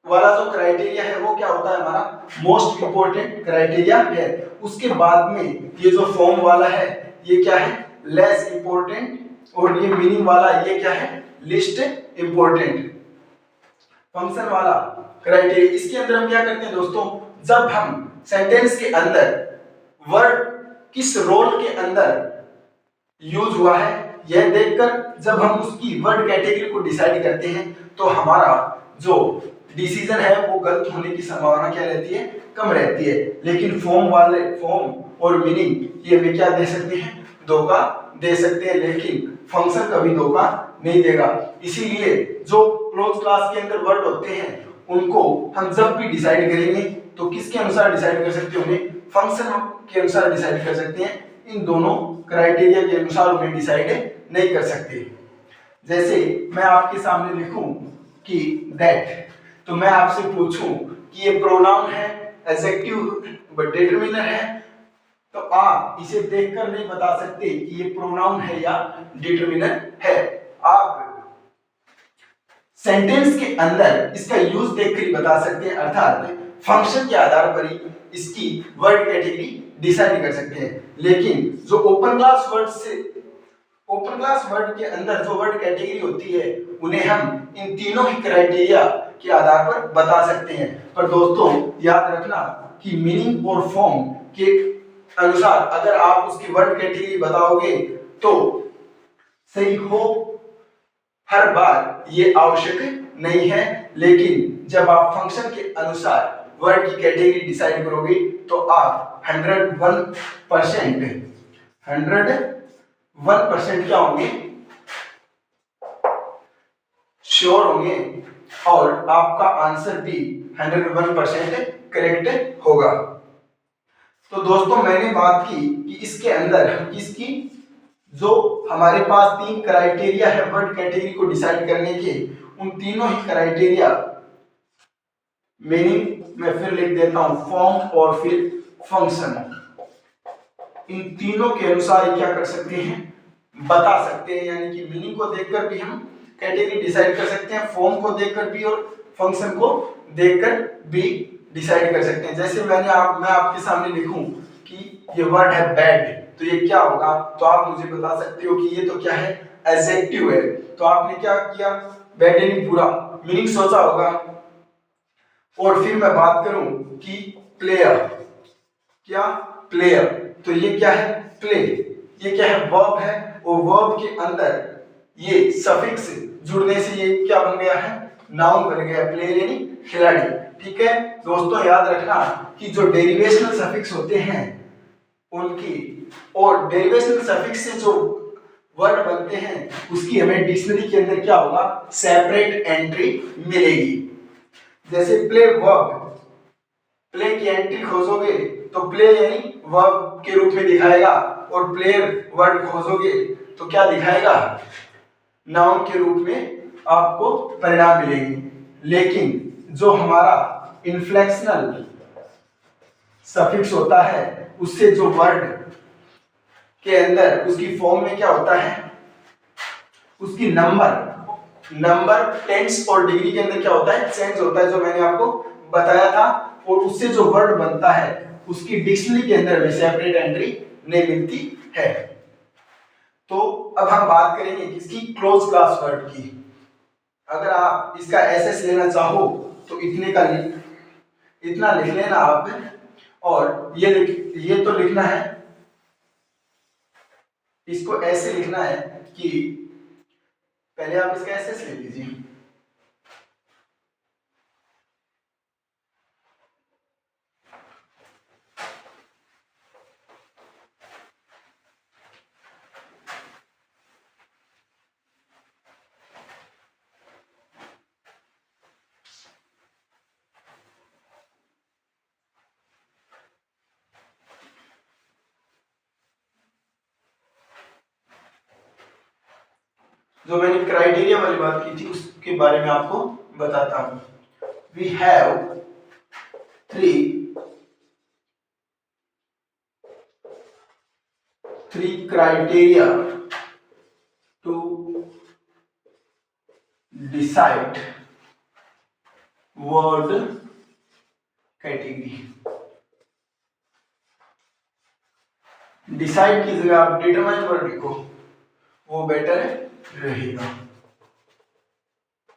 वाला जो क्राइटेरिया है वो क्या होता है, हमारा मोस्ट इंपोर्टेंट क्राइटेरिया है। उसके बाद में ये जो फॉर्म वाला है ये क्या है, लेस इंपोर्टेंट, और ये मीनिंग वाला ये क्या है, लिस्ट इंपोर्टेंट। फंक्शन वाला क्राइटेरिया, इसके अंदर हम क्या करते हैं दोस्तों, जब हम सेंटेंस के अंदर वर्ड किस रोल के अंदर यूज हुआ है यह देखकर जब हम उसकी वर्ड कैटेगरी को डिसाइड करते हैं तो हमारा जो डिसीजन है वो गलत होने की संभावना क्या रहती है, कम रहती है। लेकिन फॉर्म और मीनिंग ये भी क्या दे सकते हैं, धोखा दे सकते हैं, लेकिन फंक्शन कभी धोखा नहीं देगा। इसीलिए जो क्लोज क्लास के अंदर वर्ड होते हैं उनको हम जब भी डिसाइड करेंगे तो किसके अनुसार डिसाइड कर सकते हैं, उन्हें फंक्शन के अनुसार डिसाइड कर सकते हैं। इन दोनों क्राइटेरिया के अनुसार उन्हें डिसाइड नहीं कर सकते। जैसे मैं आपके सामने लिखूं कि दैट, तो मैं आपसे पूछूं कि ये प्रोनाउन है, एडजेक्टिव डिटरमिनर है, तो आप इसे देखकर नहीं बता सकते कि ये प्रोनाउन है या डिटरमिनर है। आप सेंटेंस के अंदर इसका यूज देखकर ही बता सकते हैं, अर्थात फंक्शन के आधार पर ही इसकी वर्ड कैटेगरी डिसाइड कर सकते हैं। लेकिन जो ओपन क्लास वर्ड के अंदर जो वर्ड कैटेगरी होती है उन्हें हम इन तीनों ही क्राइटेरिया के आधार पर बता सकते हैं। पर दोस्तों याद रखना कि मीनिंग और फॉर्म के अनुसार अगर आप उसकी वर्ड कैटेगरी बताओगे तो सही हो, हर बार ये आवश्यक नहीं है। लेकिन जब आप फंक्शन के अनुसार वर्ड की कैटेगरी डिसाइड करोगे तो आप 101% क्या होंगे, श्योर होंगे, और आपका आंसर भी 101% करेक्ट होगा। तो दोस्तों मैंने बात की कि इसके अंदर हम किसकी, जो हमारे पास 3 क्राइटेरिया है वर्ड कैटेगरी को डिसाइड करने के, उन तीनों ही क्राइटेरिया मीनिंग मैं फिर लिख देता हूं, फॉर्म और फिर फंक्शन, इन तीनों के अनुसार क्या कर सकते हैं, बता सकते हैं। यानी कि मीनिंग को देखकर भी हम कैटेगरी डिसाइड कर सकते हैं, फॉर्म को देखकर भी और फंक्शन को देखकर भी डिसाइड कर सकते हैं। जैसे मैं आपके सामने लिखूं कि ये वर्ड है बैड, तो ये क्या होगा, तो आप मुझे बता सकते हो कि ये तो क्या है, एडजेक्टिव है। तो आपने क्या किया, बैड यानी बुरा, मीनिंग सोचा होगा। और फिर मैं बात करूं कि प्लेयर, क्या प्लेयर, तो ये क्या है, प्ले, ये क्या है, वर्ब है, और वर्ब के अंदर ये सफिक्स जुड़ने से ये क्या बन गया है, नाउन बन गया, प्लेयर यानी खिलाड़ी। ठीक है दोस्तों, याद रखना कि जो डेरिवेशनल सफिक्स होते हैं उनकी और डेरिवेशनल सफिक्स से जो वर्ड बनते हैं उसकी हमें डिक्शनरी के अंदर क्या होगा, सेपरेट एंट्री मिलेगी। जैसे प्ले वर्ब, प्ले की एंट्री खोजोगे तो प्ले यानी वर्ब के रूप में दिखाएगा, और प्लेयर वर्ड खोजोगे तो क्या दिखाएगा, नाउन के रूप में आपको परिणाम मिलेगी। लेकिन जो हमारा इन्फ्लेक्शनल सफिक्स होता है उससे जो वर्ड के अंदर उसकी फॉर्म में क्या होता है, उसकी नंबर टेंस और डिग्री के अंदर क्या होता है, चेंज होता है, जो मैंने आपको बताया था। और उससे जो वर्ड बनता है उसकी डिक्शनरी के अंदर में सेपरेट एंट्री नहीं मिलती है। तो अब हम बात करेंगे किसकी, क्लोज क्लास वर्ड की। अगर आप इसका एसएस लेना चाहो तो इतना लिख लेना आप, और ये तो लिखना है इसको ऐसे लिखना है कि पहले आप इसका ऐसे ले लीजिए। जो मैंने क्राइटेरिया वाली बात की थी उसके बारे में आपको बताता हूं। We have three criteria to decide word category. Decide की जगह आप डिटरमाइन वर्ड लिखो, वो बेटर रहेगा।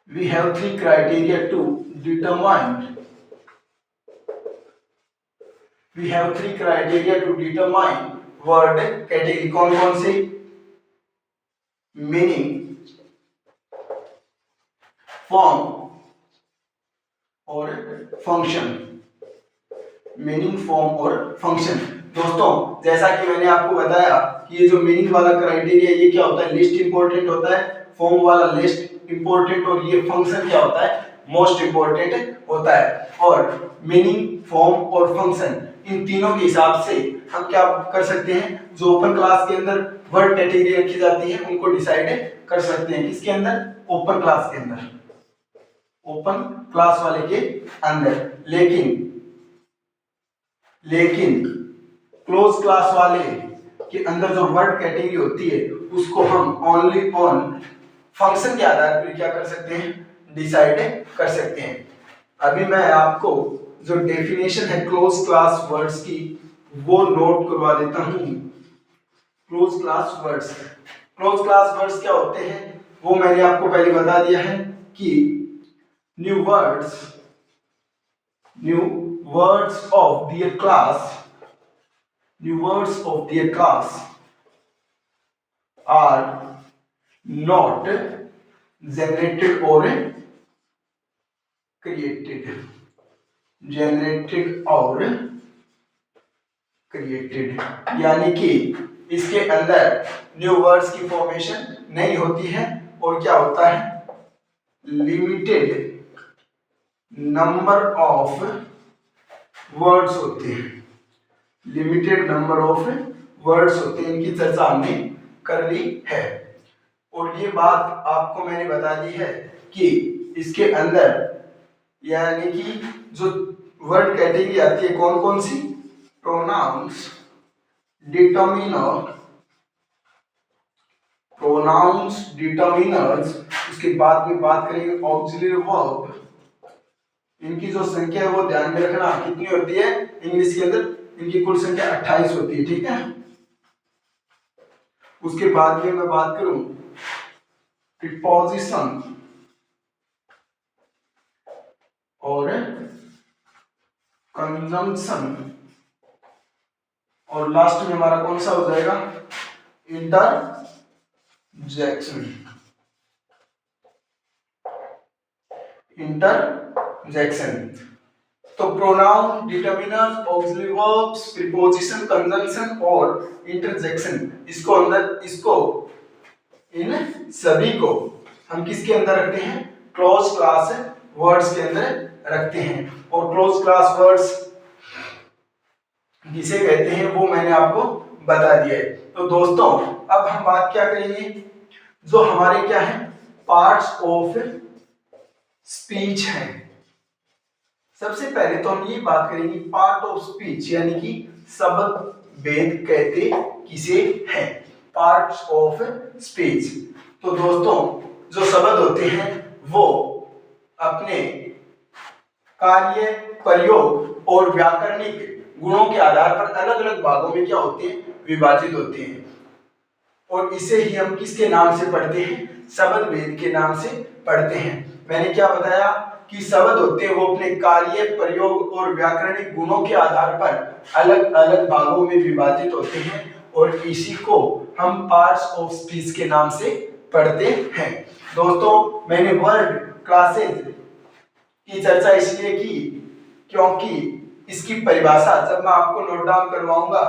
We have three criteria to determine. We have three criteria to determine word category। कौन कौन से? मीनिंग, फॉर्म और फंक्शन। मीनिंग, फॉर्म और फंक्शन। दोस्तों जैसा कि मैंने आपको बताया कि ये जो मीनिंग वाला क्राइटेरिया ये क्या होता है, लिस्ट इंपॉर्टेंट होता है। फॉर्म वाला लिस्ट इंपॉर्टेंट, और ये फंक्शन क्या होता है, मोस्ट इंपॉर्टेंट होता है। और मीनिंग, फॉर्म और फंक्शन, इन तीनों के हिसाब से हम क्या कर सकते हैं, जो ओपन क्लास के अंदर वर्ड कैटेगरी रखी जाती है उनको डिसाइड कर सकते हैं। किसके अंदर? ओपन क्लास के अंदर, ओपन क्लास वाले के अंदर। लेकिन क्लोज क्लास वाले के अंदर जो वर्ड कैटेगरी होती है उसको हम ओनली ऑन फंक्शन के आधार पर क्या कर सकते हैं, डिसाइड कर सकते हैं। अभी मैं आपको जो डेफिनेशन है क्लोज क्लास वर्ड्स की वो नोट करवा देता हूं। Close class words, close class words क्या होते हैं वो मैंने आपको पहले बता दिया है कि new words of their class are not generated or created। यानी कि इसके अंदर न्यू वर्ड्स की फॉर्मेशन नहीं होती है, और क्या होता है, लिमिटेड नंबर ऑफ वर्ड्स होते हैं। लिमिटेड नंबर ऑफ वर्ड्स होते हैं, इनकी चर्चा हमने कर ली है। और ये बात आपको मैंने बता दी है कि इसके अंदर यानी कि जो वर्ड कैटेगरी आती है कौन कौन सी, प्रोनाउंस, डिटर्मिनर्स, उसके बाद में बात करेंगे ऑक्सिलरी वर्ब। इनकी जो संख्या है वो ध्यान में रखना कितनी होती है इंग्लिश के अंदर, इनकी कुल संख्या 28 होती है, ठीक है। उसके बाद में मैं बात करूं प्रीपोजिशन और कंजंक्शन, और लास्ट में हमारा कौन सा हो जाएगा, इंटरजेक्शन। तो pronoun, determiners, auxiliary verbs, preposition, conjunction और इंटरजेक्शन, इसको इन सभी को हम किसके अंदर रखते हैं, क्लोज क्लास वर्ड्स के अंदर रखते हैं। और क्लोज क्लास वर्ड्स किसे कहते हैं वो मैंने आपको बता दिया है। तो दोस्तों अब हम बात क्या करेंगे, जो हमारे क्या है पार्ट्स ऑफ स्पीच है। सबसे पहले तो हम ये बात करेंगे पार्ट ऑफ स्पीच, यानी कि शब्द भेद कहते किसे हैं, पार्ट्स ऑफ स्पीच। तो दोस्तों जो शब्द होते हैं वो अपने कार्य, प्रयोग और व्याकरणिक गुणों के आधार पर अलग अलग भागों में क्या होते हैं, विभाजित होते हैं। और इसे ही हम किसके नाम से पढ़ते हैं, शब्द भेद के नाम से पढ़ते हैं। मैंने क्या बताया कि शब्द होते हैं वो अपने कार्य, प्रयोग और व्याकरणिक गुणों के आधार पर अलग अलग भागों में विभाजित होते हैं, और इसी को हम पार्ट्स ऑफ स्पीच के नाम से पढ़ते हैं। दोस्तों, मैंने वर्ड क्लासेज की चर्चा इसलिए की क्योंकि इसकी परिभाषा जब मैं आपको नोट डाउन करवाऊंगा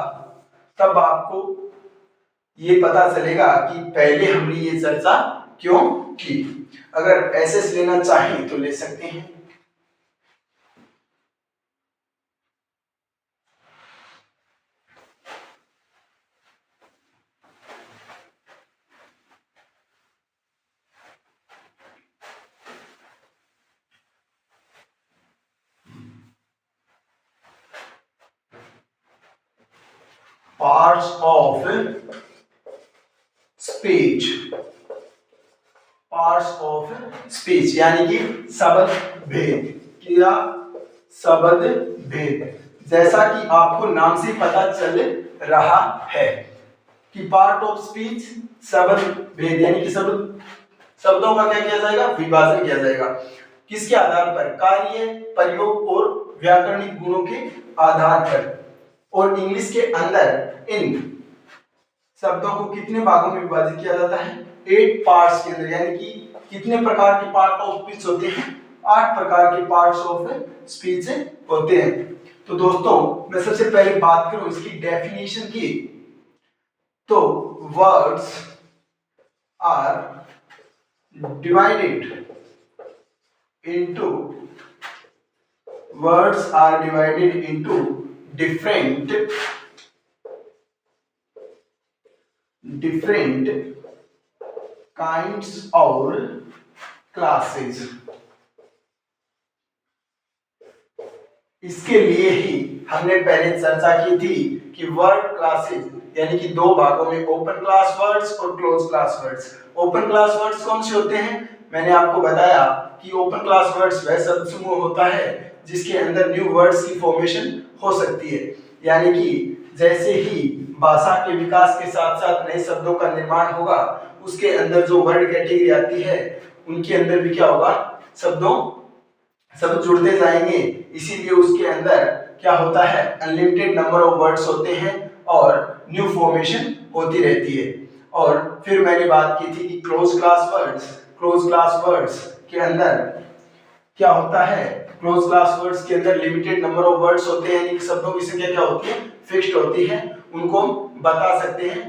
तब आपको ये पता चलेगा कि पहले हमने ये चर्चा क्यों की। अगर एसएस लेना चाहें तो ले सकते हैं। Parts of speech, parts of speech यानी कि शब्द भेद। क्या? शब्द भेद। जैसा कि आपको नाम से पता चल रहा है कि पार्ट ऑफ स्पीच शब्द भेद यानी कि शब्दों का क्या किया जाएगा? विभाजन किया जाएगा। किसके आधार पर? कार्य, प्रयोग और व्याकरणिक गुणों के आधार पर। और इंग्लिश के अंदर इन शब्दों को कितने भागों में विभाजित किया जाता है? 8 पार्ट्स के अंदर। यानी कि कितने प्रकार के पार्ट ऑफ स्पीच होते हैं? 8 प्रकार के पार्ट्स ऑफ स्पीच होते हैं। तो दोस्तों, मैं सबसे पहले बात करूं इसकी डेफिनेशन की, तो words are divided into different kinds or classes। इसके लिए ही हमने पहले चर्चा की थी कि वर्ड क्लासेस यानी कि 2 भागों में ओपन क्लास वर्ड्स और close class words. Open class words कौन से होते हैं? मैंने आपको बताया कि ओपन क्लास वर्ड्स वह शब्द समूह होता है जिसके अंदर न्यू वर्ड्स की फॉर्मेशन हो सकती है। यानी कि जैसे ही भाषा के विकास के साथ साथ नए शब्दों का निर्माण होगा, उसके अंदर जो वर्ड कैटेगरी आती है उनके अंदर भी क्या होगा? शब्द जुड़ते जाएंगे। इसीलिए उसके अंदर क्या होता है? अनलिमिटेड नंबर ऑफ वर्ड्स होते हैं और न्यू फॉर्मेशन होती रहती है। और फिर मैंने बात की थी कि क्लोज क्लास वर्ड्स के अंदर क्या होता है? क्लोज क्लास वर्ड्स के अंदर लिमिटेड नंबर ऑफ वर्ड्स होते हैं, यानी कि शब्दों की संख्या क्या होती है? फिक्स्ड होती है। उनको हम बता सकते हैं,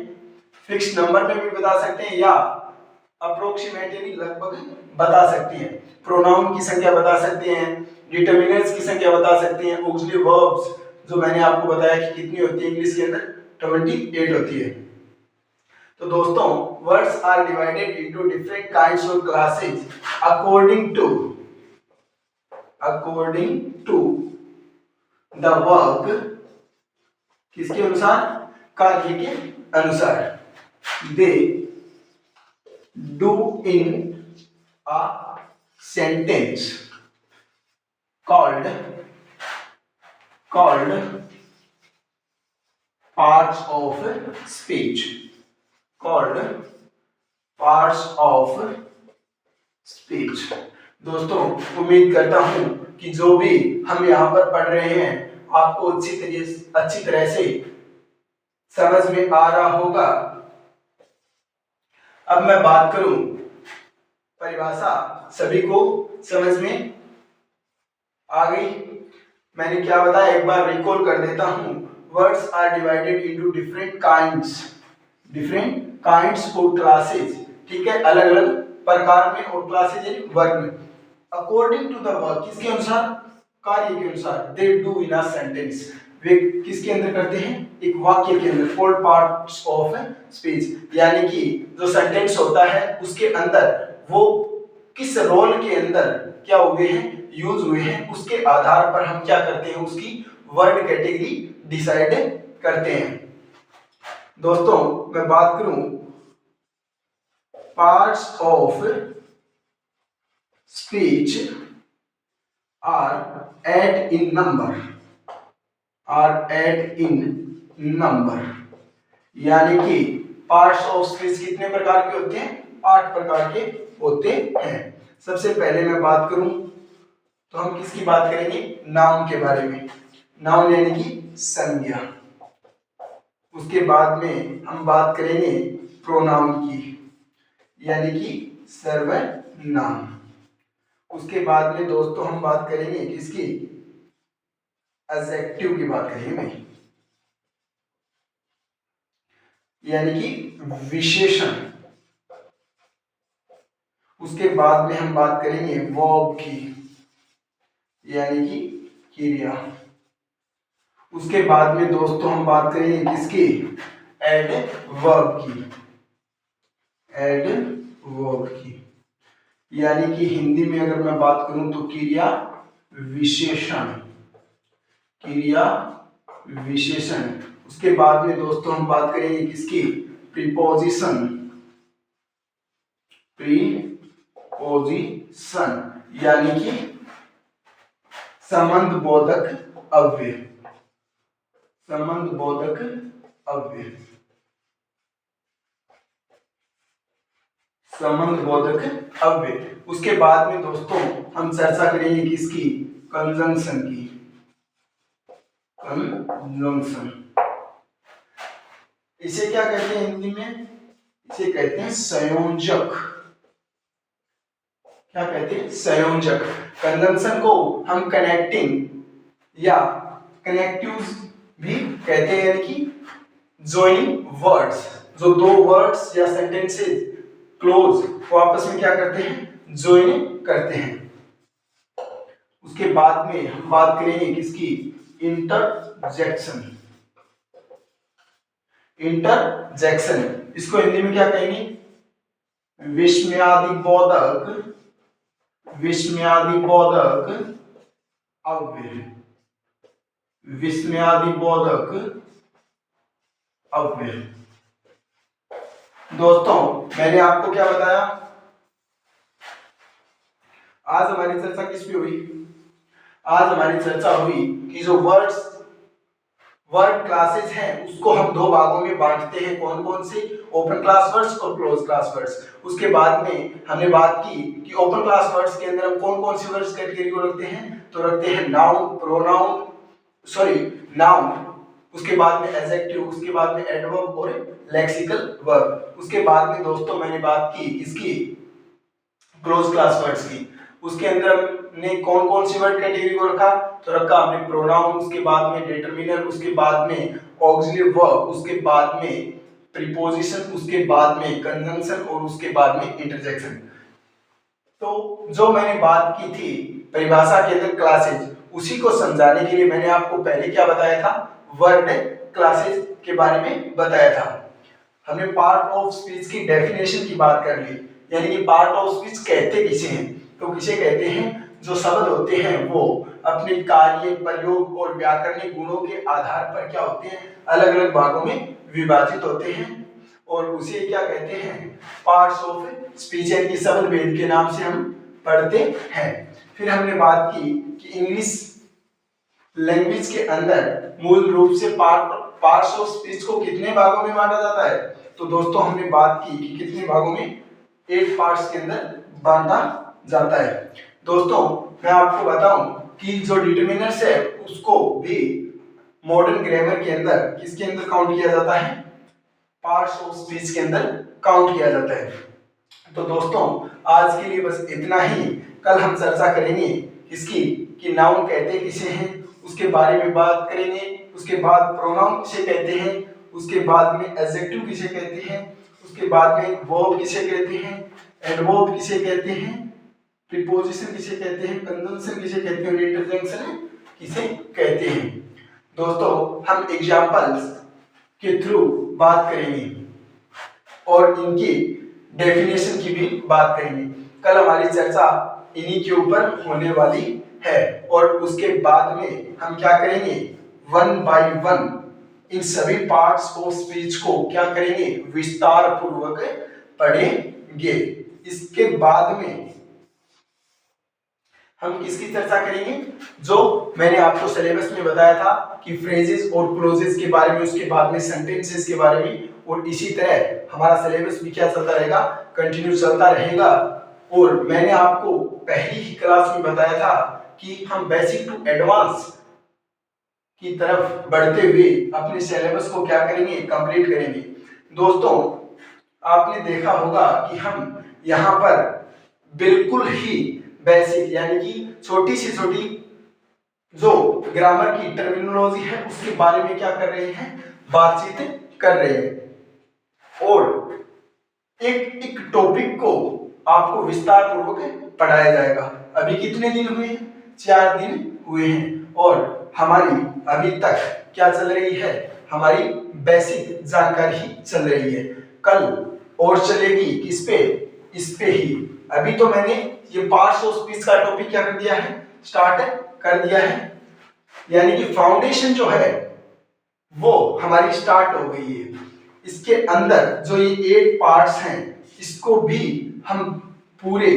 फिक्स्ड नंबर में भी बता सकते हैं या अप्रोक्सीमेटली लगभग बता सकते हैं। प्रोनाउन की संख्या बता सकते हैं, डिटर्मिनर्स की संख्या बता सकते हैं, ऑक्सिलरी वर्ब्स जो मैंने आपको बताया कि कितनी होती है इंग्लिश के अंदर 28 होती है। तो दोस्तों, words are divided into different kinds of classes according to the work. किसके अनुसार? कार्य के अनुसार। They do in a sentence called parts of speech, दोस्तों, उम्मीद करता हूं कि जो भी हम यहाँ पर पढ़ रहे हैं आपको अच्छी तरह से समझ में आ रहा होगा। अब मैं बात करूं परिभाषा, सभी को समझ में आ गई? मैंने क्या बताया, एक बार रिकॉल कर देता हूं। Words are divided into different kinds or classes. ठीक है, अलग अलग प्रकार में, और क्लासेस यानी वर्ग में। अकॉर्डिंग टू द वर्क, किसके अनुसार? कार्य के अनुसार। They do in a sentence, वे किसके अंदर करते हैं? एक वाक्य के अंदर। कॉल्ड पार्ट्स ऑफ स्पीच, यानी कि जो सेंटेंस होता है उसके अंदर वो किस रोल के अंदर क्या हुए हैं? यूज हुए हैं। उसके आधार पर हम क्या करते हैं? उसकी वर्ड कैटेगरी डिसाइड करते हैं। दोस्तों, मैं बात करूं parts of speech are eight in number, यानी कि पार्ट्स ऑफ स्पीच कितने प्रकार के होते हैं? 8 प्रकार के होते हैं। सबसे पहले मैं बात करूं तो हम किसकी बात करेंगे? नाउन के बारे में। नाउन यानी कि संज्ञा। उसके बाद में हम बात करेंगे प्रोनाउन की, यानी कि सर्वनाम। उसके बाद में दोस्तों हम बात करेंगे किसकी, एडजेक्टिव की बात करेंगे भाई, यानी कि विशेषण। उसके बाद में हम बात करेंगे वर्ब की, यानी कि क्रिया। उसके बाद में दोस्तों हम बात करेंगे किसकी, एडवर्ब की, एडवर्ब की, यानी कि हिंदी में अगर मैं बात करूं तो क्रिया विशेषण, क्रिया विशेषण। उसके बाद में दोस्तों हम बात करेंगे किसकी, प्रीपोजिशन, प्रीपोजिशन, यानी कि संबंध बोधक अव्यय, संबंध बोधक अव्यय, संबंध बोधक अव्यय। उसके बाद में दोस्तों हम चर्चा करेंगे किसकी, कंजंक्शन की, कंजंक्शन। इसे क्या कहते हैं हिंदी में, इसे कहते हैं संयोजक। क्या कहते हैं, संयोजक। कंजंक्शन को हम कनेक्टिंग या कनेक्टिव्स भी कहते हैं, यानी कि जॉइनिंग वर्ड्स, जो दो वर्ड्स या सेंटेंसेस क्लोज वो आपस में क्या करते हैं, ज्वाइन करते हैं। उसके बाद में हम बात करेंगे किसकी, इंटरजेक्शन, इंटरजेक्शन। इसको हिंदी में क्या कहेंगे, विस्मयादि बोधक, विस्मयादि बोधक अव्यय, विस्मयादि बोधक अव्यय। दोस्तों मैंने आपको क्या बताया, आज हमारी चर्चा किस पे हुई, आज हमारी चर्चा हुई कि जो वर्ड क्लासेस हैं उसको हम दो भागों में बांटते हैं, कौन कौन से, ओपन क्लास वर्ड्स और क्लोज क्लास वर्ड्स। उसके बाद में हमने बात की कि ओपन क्लास वर्ड्स के अंदर हम कौन कौन सी वर्ड्स कैटेगरी को रखते हैं, तो रखते हैं नाउन, प्रोनाउन, नाउन, उसके बाद में एडजेक्टिव, उसके बाद में एडवर्ब और लेक्सिकल वर्ब। उसके बाद में दोस्तों मैंने बात की किसकी, क्लोज क्लास वर्ड्स की। उसके अंदर हमने कौन कौन सी वर्ड कैटेगरी को रखा, तो रखा हमने प्रोनाउन, उसके बाद में डिटरमिनर, उसके बाद में ऑक्सिलरी वर्ब, उसके बाद में प्रीपोजिशन, उसके बाद में कंजंक्शन और उसके बाद में इंटरजेक्शन। तो जो मैंने बात की थी परिभाषा के अंदर क्लासेज, उसी को समझाने के लिए मैंने आपको पहले क्या बताया था, वर्ड क्लासेज के बारे में बताया था। हमने पार्ट ऑफ स्पीच की डेफिनेशन की बात कर ली, यानी कि पार्ट ऑफ स्पीच कहते किसे हैं, तो किसे कहते हैं जो शब्द होते हैं वो अपने कार्य, प्रयोग और व्याकरणिक गुणों के आधार पर क्या होते हैं, अलग अलग भागों में विभाजित होते हैं, और उसे क्या कहते हैं, पार्ट्स ऑफ स्पीच, यानी कि शब्द भेद के नाम से हम पढ़ते हैं। फिर हमने बात की कि इंग्लिश लैंग्वेज के अंदर मूल रूप से पार्ट्स ऑफ स्पीच को कितने भागों में बांटा जाता है, तो दोस्तों हमने बात की कि कितने भागों में, 8 पार्ट्स के अंदर बांटा जाता है। दोस्तों मैं आपको बताऊं कि जो डिटरमिनर्स है उसको भी मॉडर्न ग्रामर के अंदर किसके अंदर काउंट किया जाता है, पार्ट्स ऑफ स्पीच के अंदर काउंट किया जाता है। तो दोस्तों आज के लिए बस इतना ही। कल हम चर्चा करेंगे किसकी, कि नाउन कहते किसे हैं, उसके बारे में बात करेंगे। उसके बाद प्रोनाउन किसे कहते हैं, उसके बाद में एडजेक्टिव किसे कहते हैं, उसके बाद में वर्ब किसे कहते हैं, एडवर्ब किसे कहते हैं, प्रीपोजिशन किसे कहते हैं, कंजंक्शन किसे कहते हैं, इंटरजेक्शन किसे कहते हैं। दोस्तों हम एग्जांपल्स के थ्रू बात करेंगे और इनकी डेफिनेशन की भी बात करेंगे। कल हमारी चर्चा इन्हीं के ऊपर होने वाली है, और उसके बाद में हम क्या करेंगे, वन बाय वन इन सभी पार्ट्स ऑफ स्पीच को क्या करेंगे, विस्तार पूर्वक पढ़ेंगे। इसके बाद में हम किसकी चर्चा करेंगे, जो मैंने आपको सिलेबस में बताया था कि फ्रेजेस और क्लोजेस के बारे में, उसके बाद में सेंटेंसेस के बारे में, और इसी तरह हमारा सिलेबस भी क्या चलता रहेगा, कंटिन्यू चलता रहेगा। और मैंने आपको पहली ही क्लास में बताया था कि हम बेसिक टू एडवांस की तरफ बढ़ते हुए अपने सिलेबस को क्या करेंगे, कंप्लीट करेंगे। दोस्तों आपने देखा होगा कि हम यहाँ पर बिल्कुल ही बेसिक यानी कि छोटी से छोटी जो ग्रामर की टर्मिनोलॉजी है उसके बारे में क्या कर रहे हैं, बातचीत कर रहे हैं। और एक एक टॉपिक को आपको विस्तार पूर्वक पढ़ाया जाएगा। अभी कितने दिन हुए हैं, 4 दिन हुए हैं और हमारी अभी तक क्या चल रही है, हमारी बेसिक जानकारी चल रही है। कल और चलेगी किस पे, इस पे ही। अभी तो मैंने ये पार्ट्स ऑफ स्पीच का टॉपिक क्या कर दिया है, स्टार्ट कर दिया है, यानी कि फाउंडेशन जो है वो हमारी स्टार्ट हो गई है। इसके अंदर जो ये 8 पार्ट्स हैं इसको भी हम पूरे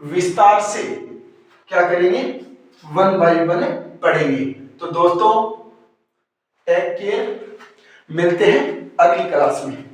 विस्तार से क्या करेंगे, 1 बाय 1 पढ़ेंगे। तो दोस्तों टेक केयर, मिलते हैं अगली क्लास में।